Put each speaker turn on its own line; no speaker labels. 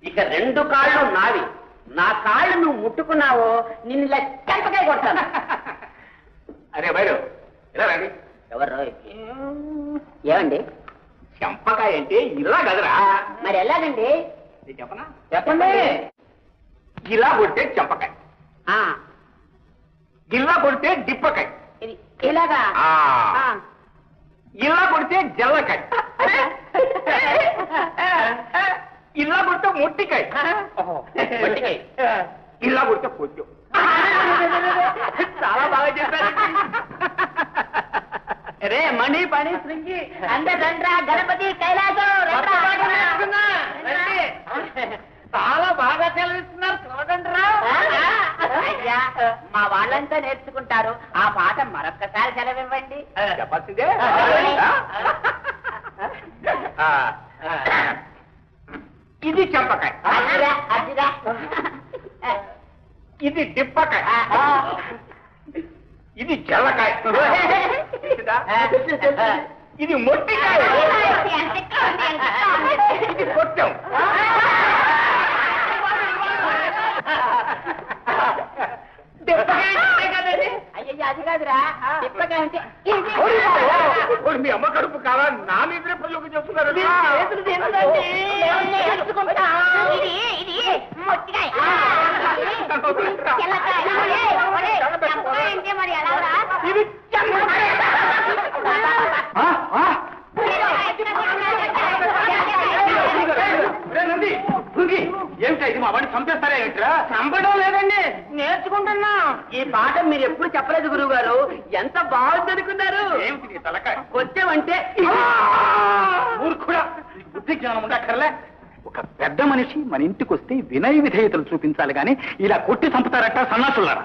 ఇక 2 కాళ్ళు నావి. నా కాళ్ళు నువ్వు ముట్టుకున్నావో నిన్ను ఇలా చెంపకాయ కొడతాను.
అరే బయలు ఇలా రండి.
ఎవరు ఏమండి?
చెంపకాయ అంటే ఇలా కదరా.
మరి ఎలాగండి?
చెప్పనా?
చెప్పండి.
ఇలా కొడితే చెంపకాయ, గిల్లా కొడితే డిప్పకాయ,
ఇలాగా
ఇలా కొడితే జల్లకాయ, ఇలా కొడితే మొట్టికాయ, ఇలా కొడితే పొద్దు. చాలా బాగా చెప్పారు.
రే మణి పని శృంగి అందరండ్రా గణపతి కైలాసం
చాలా బాగా చదివిస్తున్నారు చూడండి రా.
అయ్యా మా వాళ్ళంతా నేర్చుకుంటారు. ఆ పాట మరొక్కసారి సెలవివ్వండి.
చెప్పాల్సిందే. ఇది చెంపకాయ, ఇది డిప్పకాయ, ఇది జల్లకాయ, ఇది మొట్టికాయ, ఇది కొట్టం.
అయ్యయ్య అది కాదురా డిప్పకాయ అంటే
మీ అమ్మ కడుపు కాదా? నా నిద్ర పళ్ళుకు చెప్తున్నారు. ఇది ఏమిటా ఇది? మా వాడిని చంపేస్తారా ఏమిట్రా?
చంపడం లేదండి, నేర్చుకుంటున్నా. ఈ పాట మీరు ఎప్పుడు చెప్పలేదు గురువు గారు. ఎంత బాగుంది అనుకున్నారు.
ఏమిటి తలకాయ?
వచ్చామంటే
మూర్ఖుడా, బుద్ధి జ్ఞానం ఉండక్కర్లే. ఒక పెద్ద మనిషి మన ఇంటికి వస్తే వినయ విధేయతలు చూపించాలి కానీ ఇలా కొట్టి చంపుతారట సన్నాసులారా.